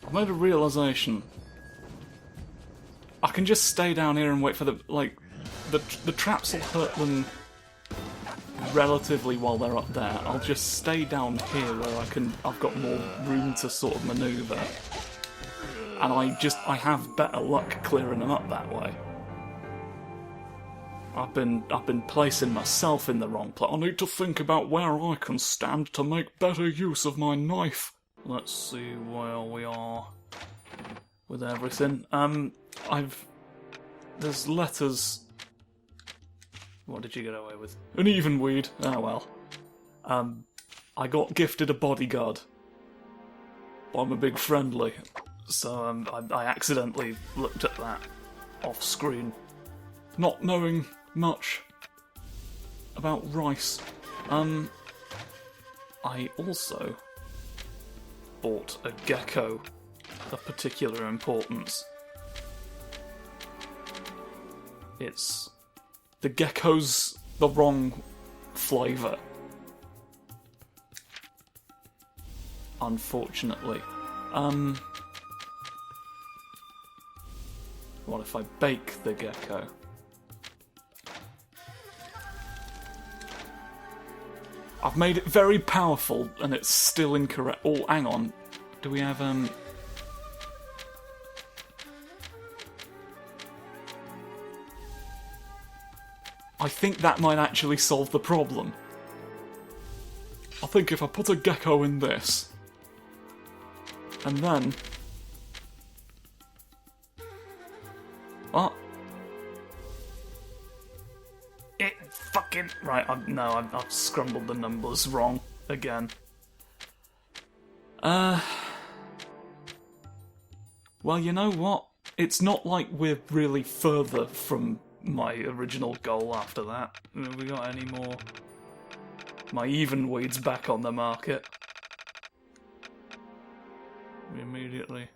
I've made a realisation. I can just stay down here and wait for the, like, the traps will hurt them relatively while they're up there. I'll just stay down here where I've got more room to sort of manoeuvre. And I have better luck clearing them up that way. I've been placing myself in the wrong place. I need to think about where I can stand to make better use of my knife. Let's see where we are with everything. There's letters. What did you get away with? An even weed. Oh well. I got gifted a bodyguard. I'm a big friendly. So I accidentally looked at that off screen, not knowing much about rice. I also bought a gecko of particular importance. The gecko's the wrong flavour, unfortunately. What if I bake the gecko? I've made it very powerful, and it's still incorrect. Oh, hang on. Do we have, I think that might actually solve the problem. I think if I put a gecko in this, and then... What? It fucking... Right, I've scrambled the numbers wrong again. Well, you know what? It's not like we're really further from my original goal after that. Have we got any more? My even weed's back on the market. Immediately.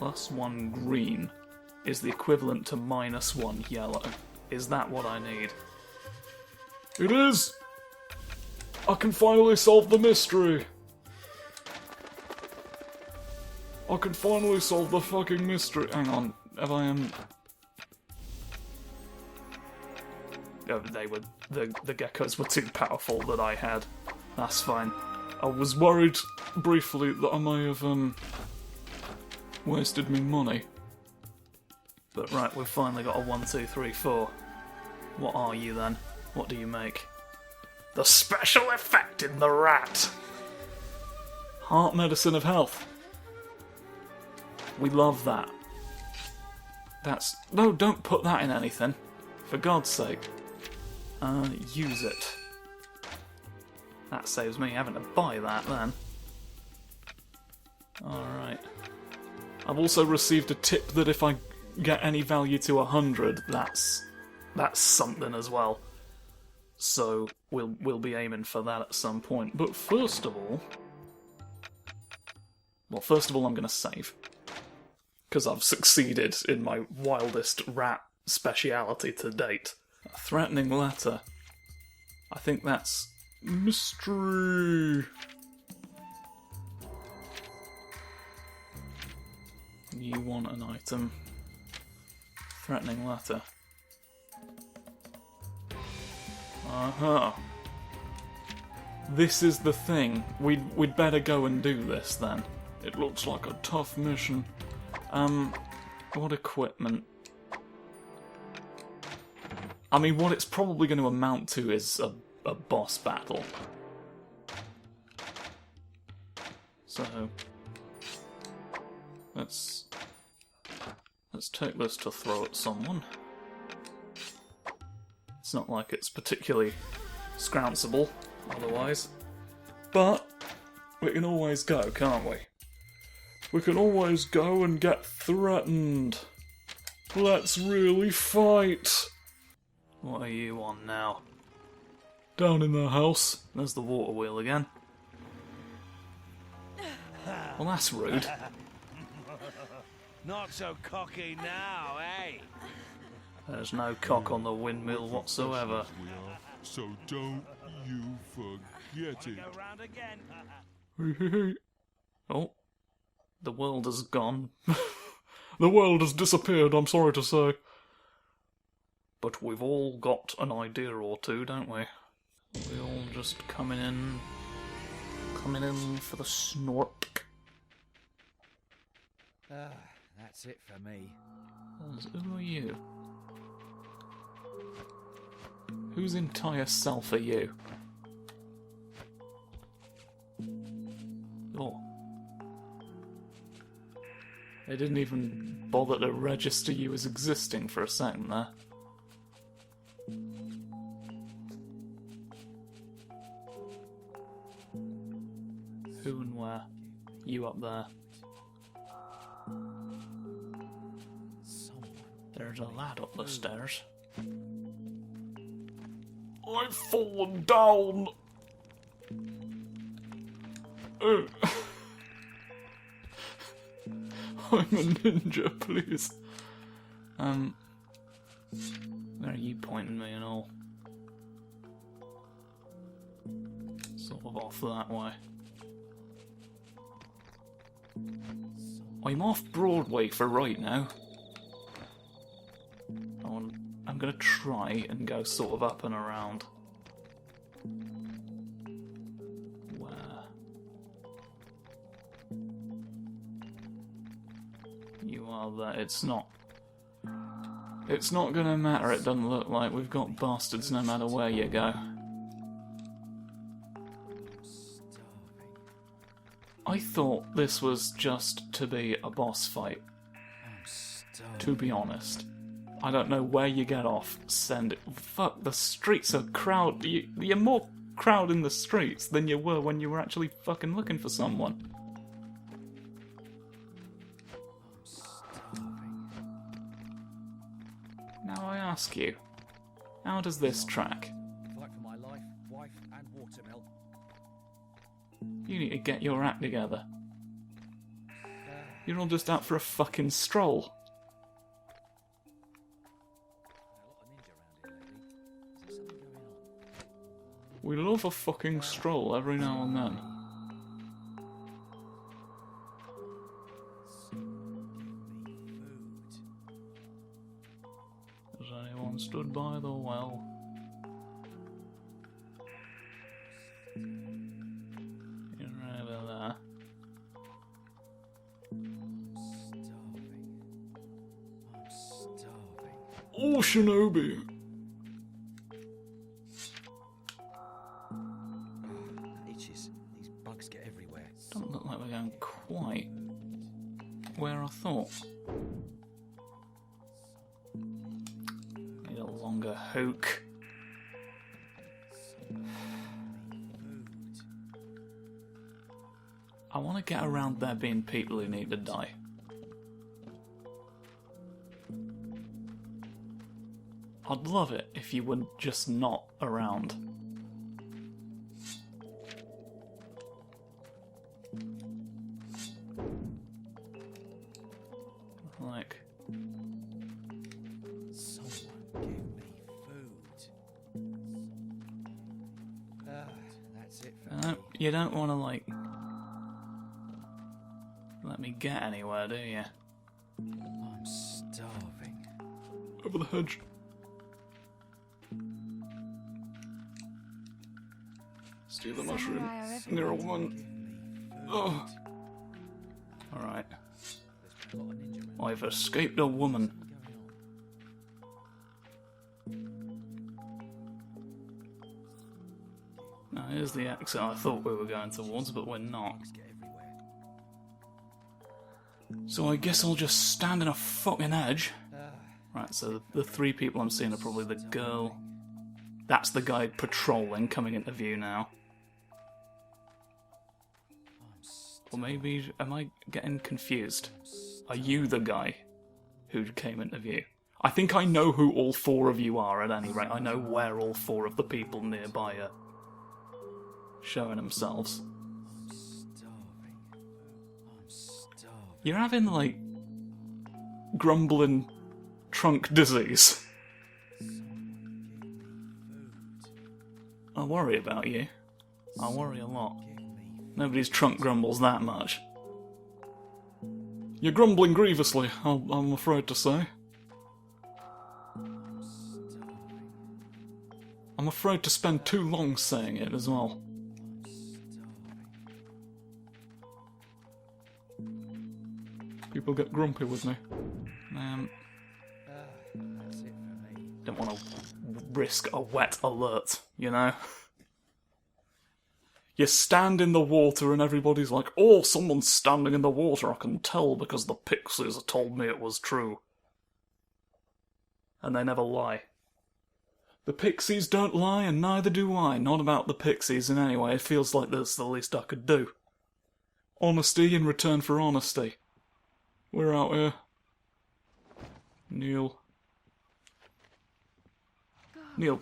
+1 green is the equivalent to -1 yellow. Is that what I need? It is! I can finally solve the mystery! I can finally solve the fucking mystery. Hang on, have I Oh, the geckos were too powerful that I had. That's fine. I was worried briefly that I may have wasted me money. But right, we've finally got a 1, 2, 3, 4. What are you then? What do you make? The special effect in the rat! Heart medicine of health. We love that. No, don't put that in anything. For God's sake. Use it. That saves me having to buy that then. Alright. I've also received a tip that if I get any value to 100, that's something as well. So we'll be aiming for that at some point. But first of all, I'm going to save. Because I've succeeded in my wildest rat speciality to date. A threatening letter. I think that's mystery. You want an item. Threatening letter. Uh-huh. This is the thing. We'd better go and do this then. It looks like a tough mission. What equipment? I mean, what it's probably going to amount to is a boss battle. So, let's take this to throw at someone. It's not like it's particularly scrounceable, otherwise. But, we can always go, can't we? We can always go and get threatened. Let's really fight! What are you on now? Down in the house. There's the water wheel again. Well, that's rude. Not so cocky now, eh? There's no cock on the windmill whatsoever. So don't you forget it. Go round again. Oh, the world has gone. The world has disappeared, I'm sorry to say. But we've all got an idea or two, don't we? We all just coming in for the snort. That's it for me. Who are you? Whose entire self are you? Oh. They didn't even bother to register you as existing for a second there. Who and where? You up there. There's a lad up the stairs. I've fallen down! I'm a ninja, please. Where are you pointing me and all? Sort of off that way. I'm off Broadway for right now. I'm gonna try and go sort of up and around. Where? You are there. It's not gonna matter, it doesn't look like. We've got bastards no matter where you go. I thought this was just to be a boss fight. To be honest. I don't know where you get off. Send it. Fuck, the streets are crowd. You're more crowd in the streets than you were when you were actually fucking looking for someone. Now I ask you, how does this track? Fight for my life, wife, and watermill. You need to get your act together. You're all just out for a fucking stroll. We love a fucking stroll every now and then. Has anyone stood by the well? You're over there. I'm starving. Oh, Shinobi! Doesn't look like we're going quite where I thought. Need a longer hook. I want to get around there being people who need to die. I'd love it if you were just not around. Like, someone give me food. That's it for me. you don't want to, like, let me get anywhere, do you? I'm starving. Over the hedge. Steal the mushroom. Near a woman. Oh. Alright. I've escaped a woman. Now here's the exit I thought we were going towards, but we're not. So I guess I'll just stand in a fucking edge. Right, so the three people I'm seeing are probably the girl. That's the guy patrolling, coming into view now. Or maybe, am I getting confused? Are you the guy who came into view? I think I know who all four of you are at any rate. I know where all four of the people nearby are showing themselves. You're having, like, grumbling trunk disease. I worry about you. I worry a lot. Nobody's trunk grumbles that much. You're grumbling grievously, I'm afraid to say. I'm afraid to spend too long saying it as well. People get grumpy with me. That's it for me. Don't want to risk a wet alert, you know? You stand in the water and everybody's like, oh, someone's standing in the water, I can tell because the pixies told me it was true. And they never lie. The pixies don't lie, and neither do I. Not about the pixies in any way. It feels like that's the least I could do. Honesty in return for honesty. We're out here. Neil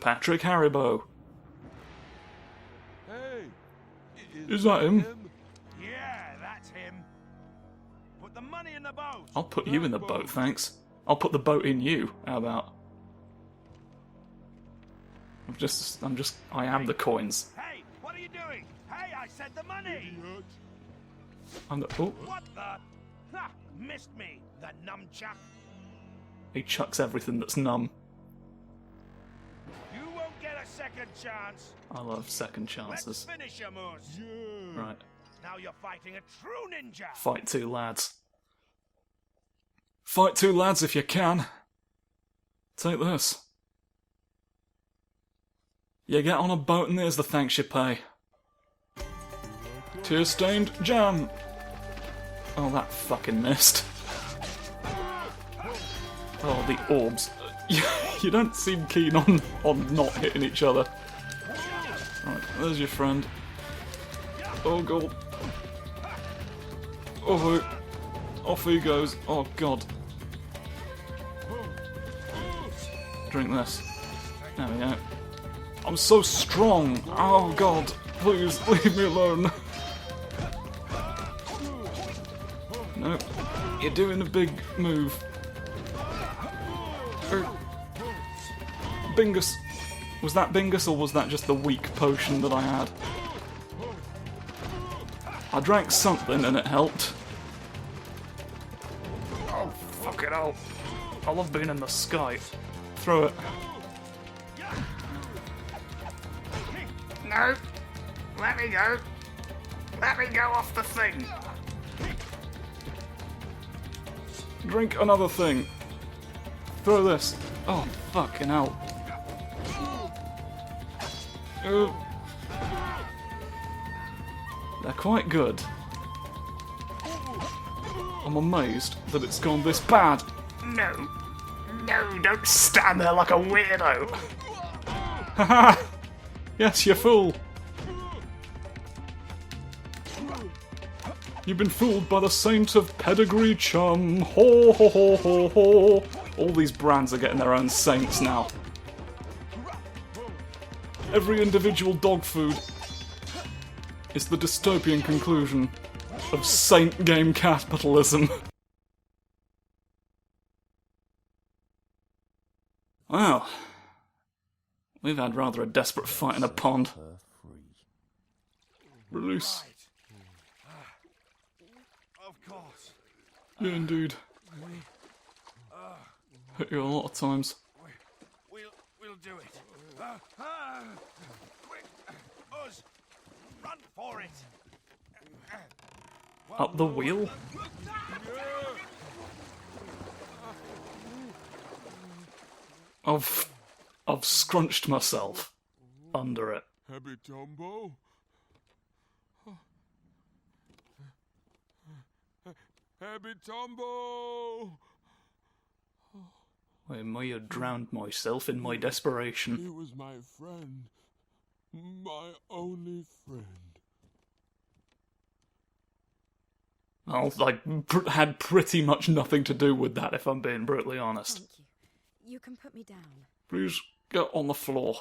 Patrick Haribo. Hey, Is that him? Yeah, that's him. Put the money in the boat. I'll put you in the boat, thanks. I'll put the boat in you. How about? I am the coins. Hey, what are you doing? Hey, I said the money. I'm the. Oh, What the? Ha! Missed me, the numchuck. he chucks everything that's numb. You won't get a second chance. I love second Let's chances. finish your moose. Right, Now you're fighting a true ninja. fight two lads. Fight two lads if you can. Take this. You get on a boat and there's the thanks you pay. Tear-stained jam. Oh, that fucking missed. Oh, the orbs. You don't seem keen on not hitting each other. Right, there's your friend. Oh god. Oh, off he goes. Oh god. Drink this. There we go. I'm so strong. Oh god. Please leave me alone. No. You're doing a big move. Bingus. Was that Bingus or was that just the weak potion that I had? I drank something and it helped. Oh, fuck it out. I love being in the sky. Throw it. No. Let me go. Let me go off the thing. Drink another thing. Throw this. Oh, fucking hell. They're quite good. I'm amazed that it's gone this bad. No. No, don't stand there like a weirdo. Haha! Yes, you fool. You've been fooled by the saint of pedigree chum. Ho ho ho ho ho. All these brands are getting their own saints now. Every individual dog food is the dystopian conclusion of saint game capitalism. Well, we've had rather a desperate fight in a pond. Release. Of course. Yeah, indeed. Hit you a lot of times. We'll do it. Quick, Uz, run for it. Up the wheel? I've scrunched myself under it. Happy Tombo? Happy Tombo! I may have drowned myself in my desperation. He was my friend. My only friend. Well, I had pretty much nothing to do with that, if I'm being brutally honest. Thank you. You can put me down. Please get on the floor.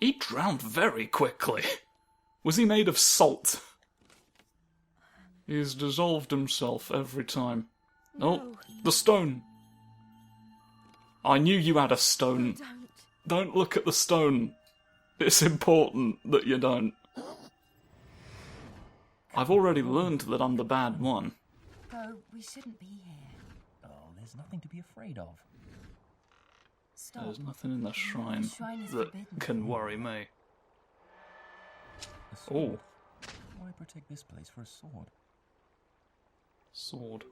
He drowned very quickly. Was he made of salt? He's dissolved himself every time. Oh, No. the stone. I knew you had a stone. Don't. Don't look at the stone. It's important that you don't. I've already learned that I'm the bad one. Go, we shouldn't be here. Oh, there's nothing to be afraid of. Stop. There's nothing in the shrine shrine is that forbidden. can worry me. A sword. Oh, Why protect this place for a sword? sword.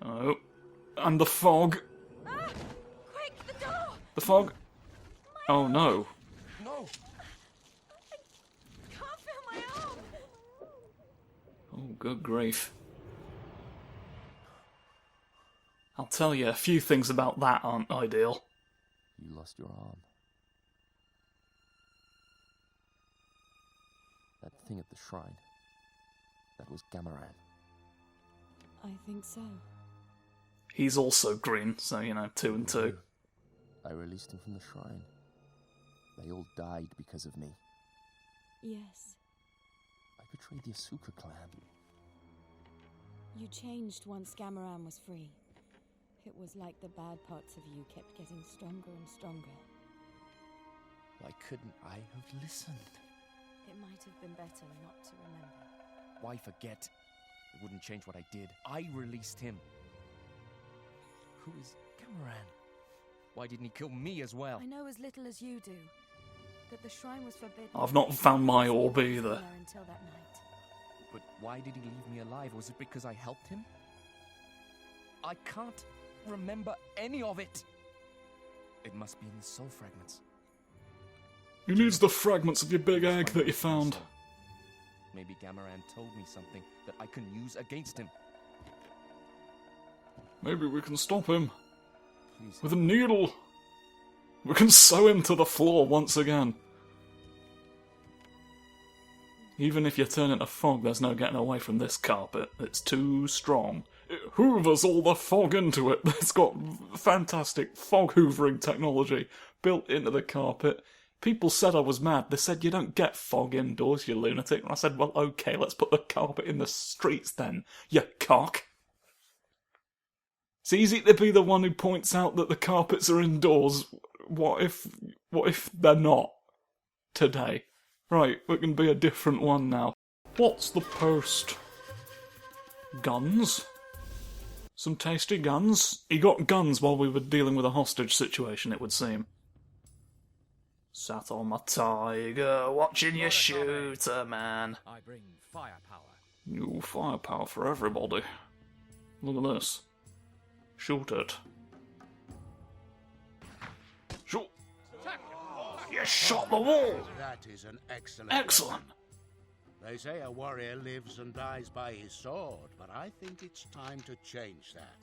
Oh, and the fog. Ah! Quick, the door! The fog. Oh no. No! Can't feel my arm! Oh, good grief. I'll tell you, a few things about that aren't ideal. You lost your arm. That thing at the shrine. That was Gamaran. I think so. He's also green, so, you know, 2 and 2. I released him from the shrine. They all died because of me. Yes. I betrayed the Asuka clan. You changed once Gamaran was free. It was like the bad parts of you kept getting stronger and stronger. Why couldn't I have listened? It might have been better not to remember. Why forget? It wouldn't change what I did. I released him. Who is Gamaran? Why didn't he kill me as well? I know as little as you do. That the shrine was forbidden. I've not found my orb There either. until that night. But why did he leave me alive? Was it because I helped him? I can't remember any of it. It must be in the soul fragments. You needs the fragments of your big egg that you found. Maybe Gamaran told me something that I can use against him. Maybe we can stop him. Please. With a needle. We can sew him to the floor once again. Even if you turn into fog, there's no getting away from this carpet. It's too strong. It hoovers all the fog into it. It's got fantastic fog-hoovering technology built into the carpet. People said I was mad. They said, you don't get fog indoors, you lunatic. And I said, well, okay, let's put the carpet in the streets then, you cock. It's easy to be the one who points out that the carpets are indoors. What if they're not? Today. Right, we can be a different one now. What's the post? Guns? Some tasty guns? He got guns while we were dealing with a hostage situation, it would seem. Sat on my tiger, watching you shooter, man. I bring firepower. New firepower for everybody. Look at this. Shoot it. Shoot. You shot the wall! That is an excellent. Excellent. They say a warrior lives and dies by his sword, but I think it's time to change that.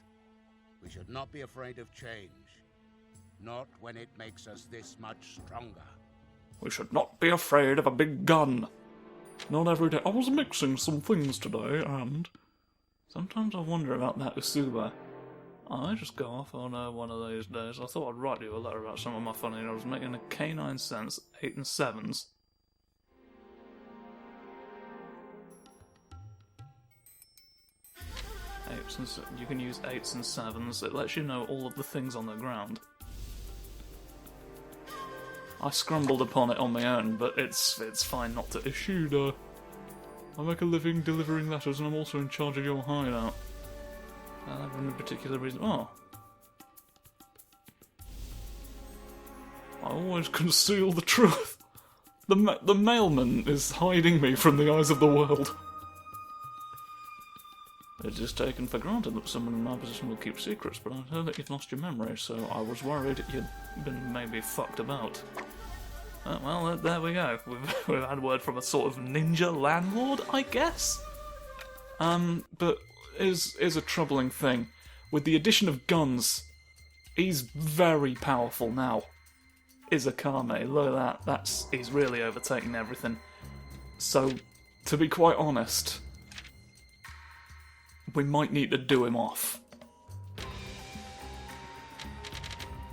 We should not be afraid of change. Not when it makes us this much stronger. We should not be afraid of a big gun. Not every day. I was mixing some things today, and sometimes I wonder about that Usuba. I just go off on one of those days. I thought I'd write you a letter about some of my funny. I was making a K9 cents, 8 and 7s. You can use 8s and 7s. It lets you know all of the things on the ground. I scrambled upon it on my own, but it's fine not to issue. I make a living delivering letters, and I'm also in charge of your hideout. For no particular reason. Oh. I always conceal the truth. The mailman is hiding me from the eyes of the world. It is taken for granted that someone in my position will keep secrets, but I heard that you'd lost your memory, so I was worried you'd been maybe fucked about. Well, there we go. We've had word from a sort of ninja landlord, I guess? But is a troubling thing. With the addition of guns, he's very powerful now. Izakame, look at that. He's really overtaken everything. So, to be quite honest, we might need to do him off.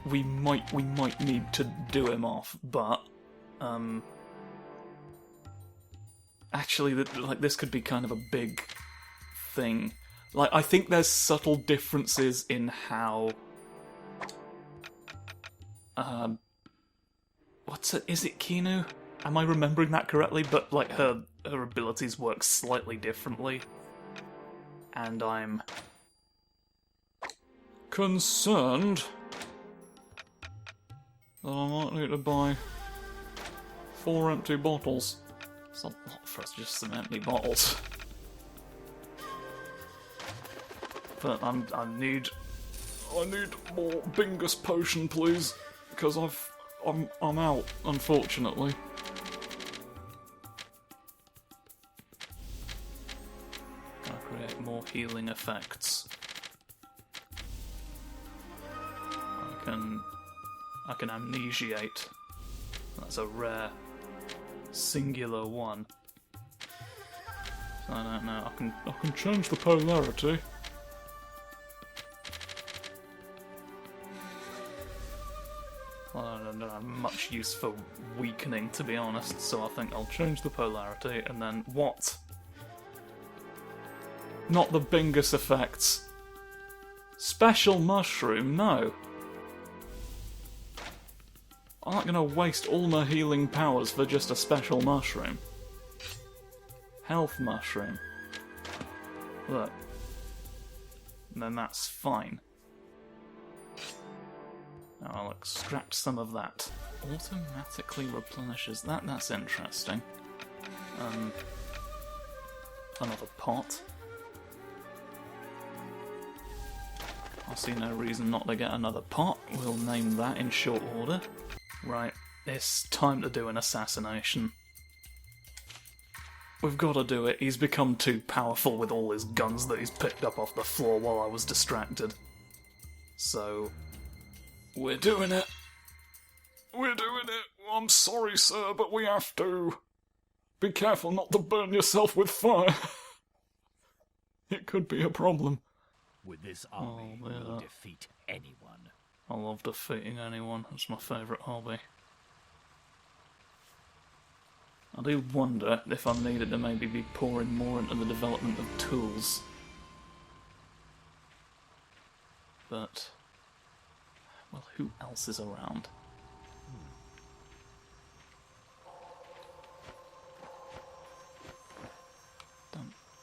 We might need to do him off, but actually, this could be kind of a big thing. Like, I think there's subtle differences in how what's it? Is it Kinu? Am I remembering that correctly? But like her her abilities work slightly differently, and I'm concerned that I might need to buy 4 empty bottles. It's not a lot for us, just some empty bottles. But I need more Bingus potion, please, because I'm out, unfortunately. Gotta create more healing effects. I can amnesiate. That's a rare singular one. So I don't know. I can change the polarity. I don't have much use for weakening, to be honest, so I think I'll change the polarity, and then what? Not the Bingus effects. Special mushroom, no. I'm not gonna waste all my healing powers for just a special mushroom. Health mushroom. Look. And then that's fine. Now I'll extract some of that. Automatically replenishes that. That's interesting. Another pot. I see no reason not to get another pot. We'll name that in short order. Right, it's time to do an assassination. We've got to do it. He's become too powerful with all his guns that he's picked up off the floor while I was distracted. So, we're doing it. We're doing it. I'm sorry, sir, but we have to. Be careful not to burn yourself with fire. It could be a problem. With this army, we'll defeat anyone. I love defeating anyone. It's my favourite hobby. I do wonder if I needed to maybe be pouring more into the development of tools. But, well, who else is around?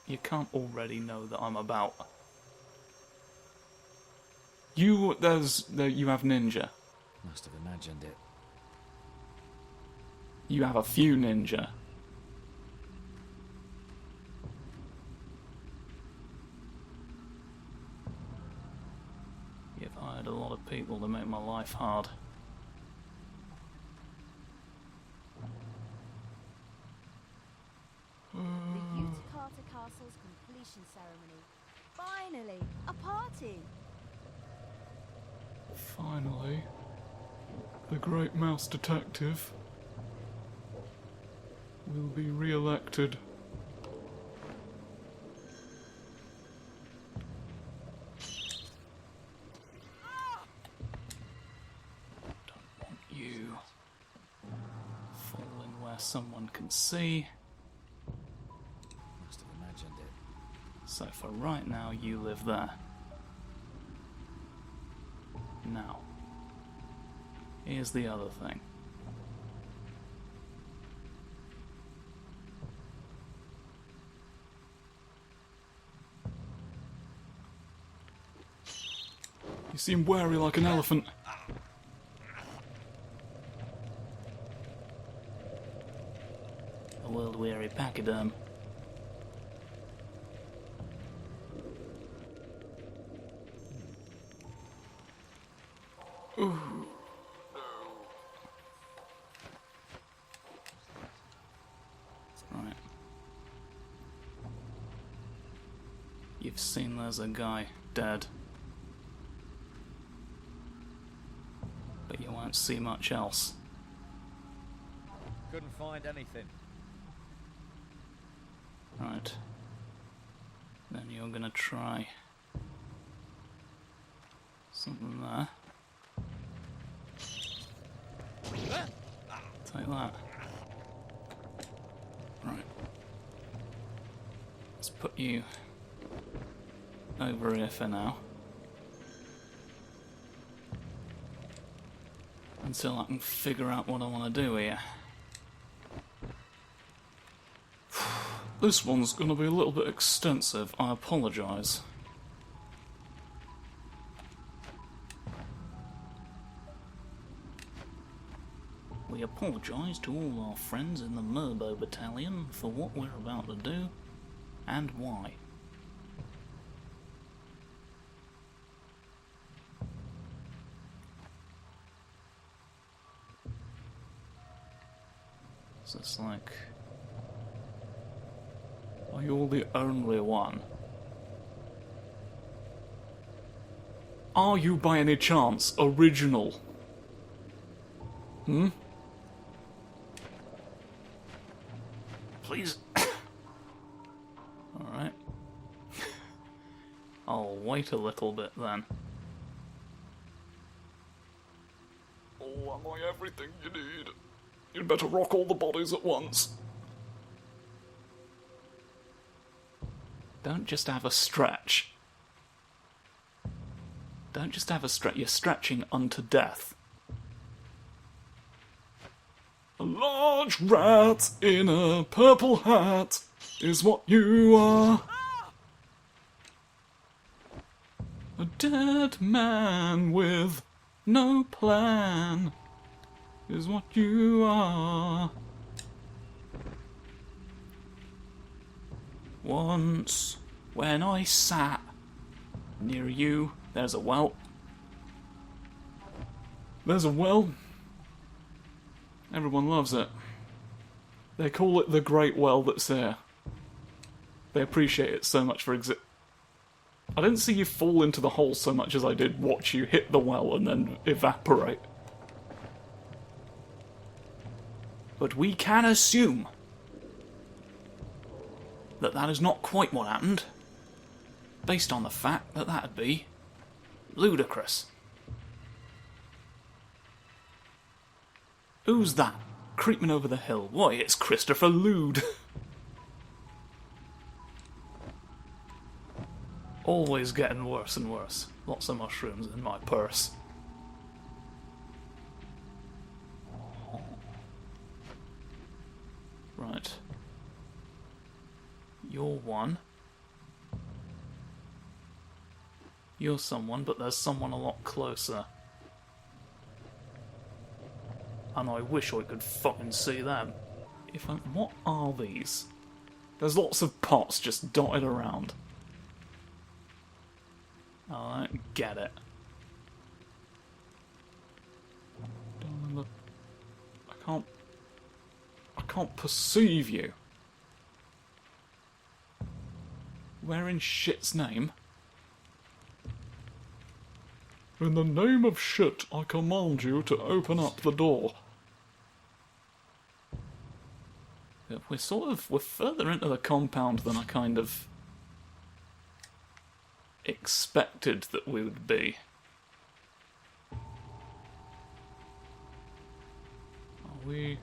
You can't already know that I'm about. You have ninja. Must have imagined it. You have a few ninja. You've hired a lot of people to make my life hard. The Utakata Castle's completion ceremony. Finally, a party! Finally, the great mouse detective will be re-elected. Don't want you falling where someone can see. Must have imagined it. So for right now, you live there. Now, here's the other thing. You seem wary like an elephant. A world-weary pachyderm. Ooh, no. Right. You've seen there's a guy dead. But you won't see much else. Couldn't find anything. Right. Then you're gonna try something there. Take that. Right. Let's put you over here for now. Until I can figure out what I want to do here. This one's going to be a little bit extensive, I apologise. We apologise to all our friends in the Murbo Battalion for what we're about to do, and why. So it's like... Are you the only one? Are you by any chance original? Hmm? Please. Alright. I'll wait a little bit then. Oh, am I everything you need? You'd better rock all the bodies at once. Don't just have a stretch. Don't just have a stretch. You're stretching unto death. A large rat in a purple hat is what you are. A dead man with no plan is what you are. Once, when I sat near you, there's a well. There's a well. Everyone loves it. They call it the Great Well that's here. They appreciate it so much for I didn't see you fall into the hole so much as I did watch you hit the well and then evaporate. But we can assume that that is not quite what happened, based on the fact that that'd be ludicrous. Who's that creeping over the hill? Why, it's Christopher Lude. Always getting worse and worse. Lots of mushrooms in my purse. Right. You're one. You're someone, but there's someone a lot closer. And I wish I could fucking see them. What are these? There's lots of pots just dotted around. Oh, I don't get it. I can't perceive you. Where in shit's name? In the name of shit, I command you to open up the door. Yeah, we're further into the compound than I kind of expected that we would be. Are we...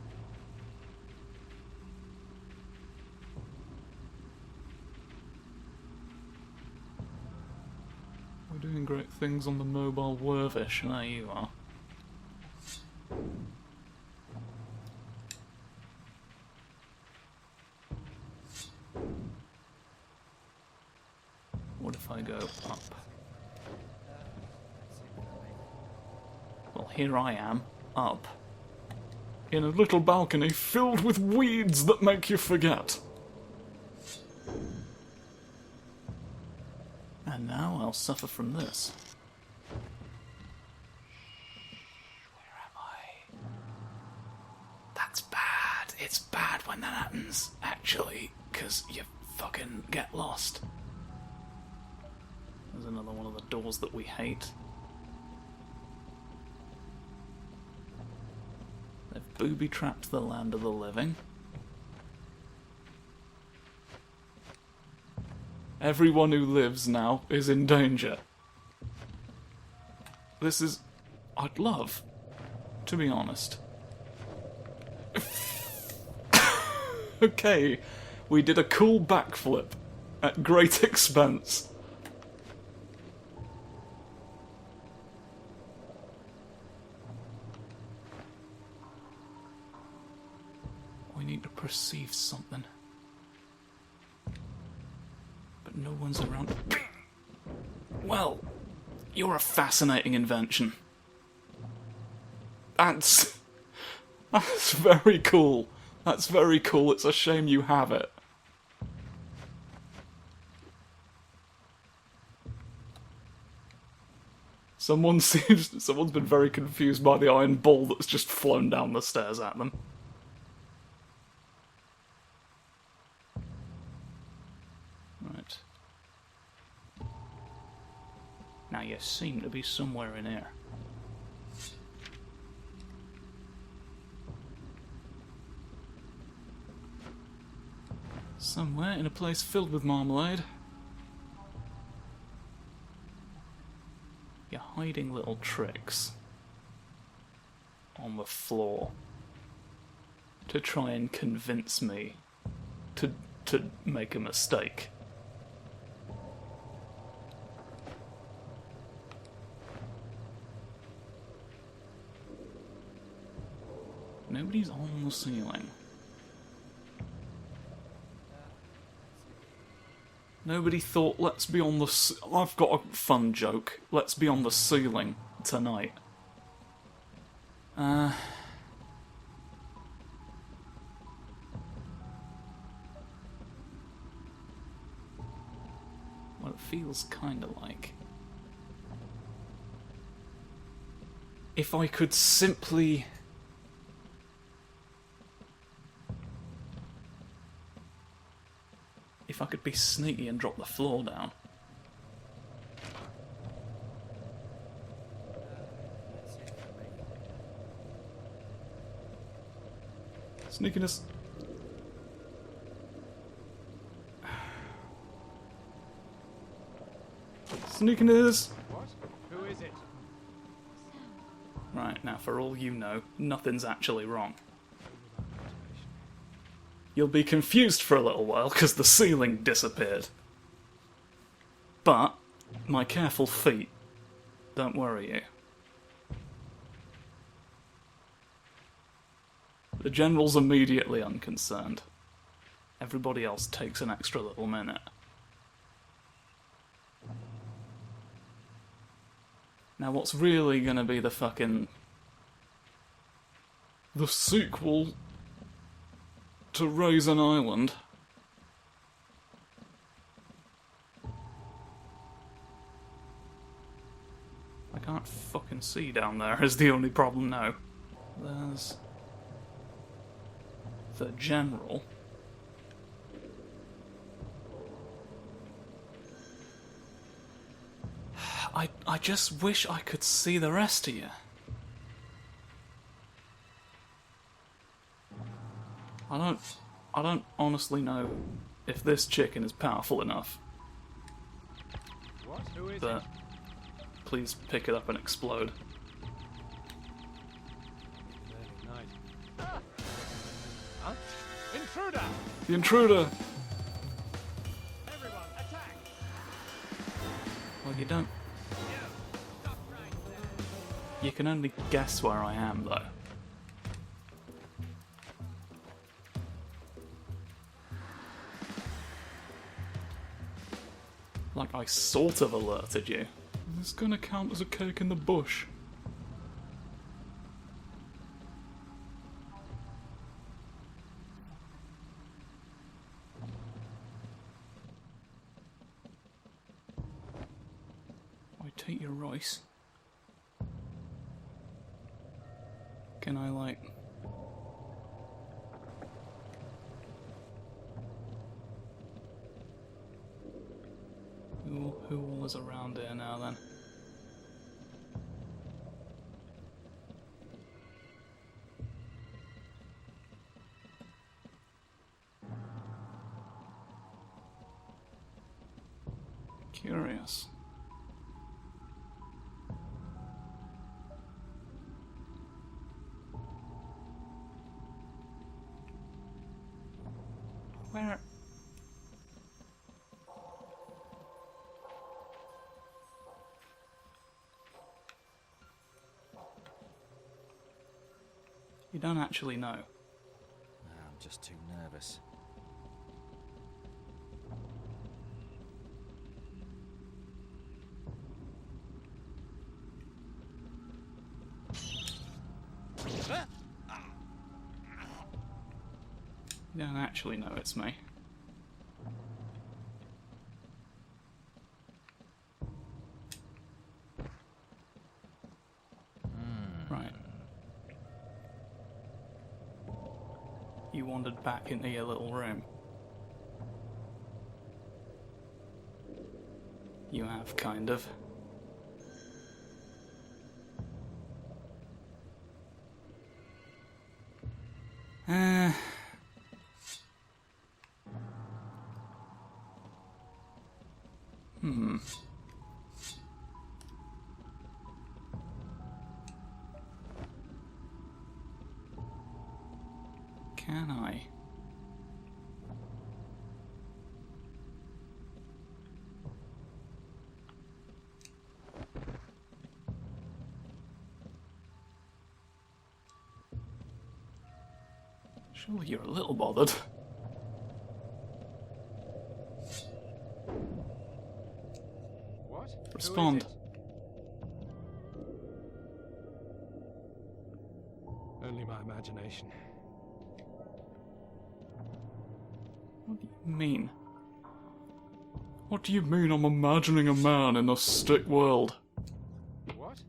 We're doing great things on the mobile Wervish, there you are. What if I go up? Well, here I am, up, in a little balcony filled with weeds that make you forget. And now I'll suffer from this. Where am I? That's bad. It's bad when that happens, actually, because you fucking get lost. There's another one of the doors that we hate. They've booby-trapped the land of the living. Everyone who lives now is in danger. This is... I'd love, to be honest. Okay, we did a cool backflip at great expense. We need to perceive something. No one's around. Well, you're a fascinating invention. That's very cool. That's very cool. It's a shame you have it. Someone's been very confused by the iron ball that's just flown down the stairs at them. Right. Now you seem to be somewhere in here. Somewhere in a place filled with marmalade. You're hiding little tricks on the floor to try and convince me to make a mistake. Nobody's on the ceiling. Nobody thought, let's be on the... I've got a fun joke. Let's be on the ceiling tonight. Well, it feels kinda like... if I could simply... if I could be sneaky and drop the floor down. Sneakiness. Sneakiness. What? Who is it? Right, now for all you know, nothing's actually wrong. You'll be confused for a little while because the ceiling disappeared. But my careful feet don't worry you. The General's immediately unconcerned. Everybody else takes an extra little minute. Now what's really gonna be the sequel to Raisin Island? I can't fucking see down there is the only problem now. There's the General. I just wish I could see the rest of you. I don't honestly know if this chicken is powerful enough. What? Who is But it? please pick it up and explode. Early night. Ah! Huh? Intruder! The intruder! Everyone, attack! Well, you don't. You can only guess where I am, though. Like I sort of alerted you. Is this gonna count as a cake in the bush? I take your rice. Can I, like... Who all is around here now, then? Curious. Where... You don't actually know. I'm just too nervous. You don't actually know it's me. Right. You wandered back into your little room. You have, kind of. Can I? Surely you're a little bothered. What? Respond. Only my imagination. What do you mean? What do you mean I'm imagining a man in a stick world? What?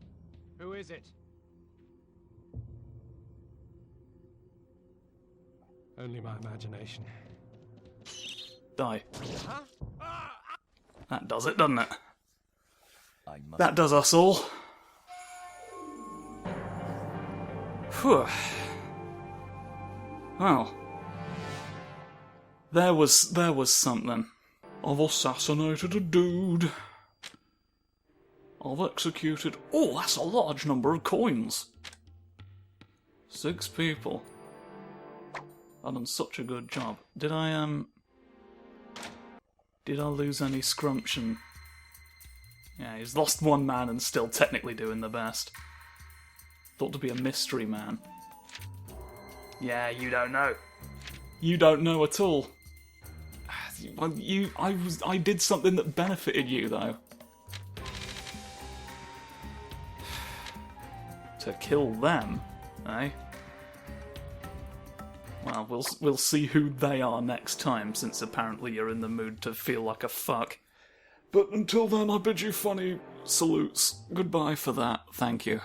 Who is it? Only my imagination. Die. Huh? That does it, doesn't it? I must. That does us all. Phew. Well. There was something. I've assassinated a dude. I've executed... Oh, that's a large number of coins. 6 people. I've done such a good job. Did I lose any scrumption? Yeah, he's lost 1 man and still technically doing the best. Thought to be a mystery man. Yeah, you don't know. You don't know at all. I did something that benefited you, though. To kill them, eh? Well, we'll see who they are next time, since apparently you're in the mood to feel like a fuck. But until then, I bid you funny salutes. Goodbye for that, thank you.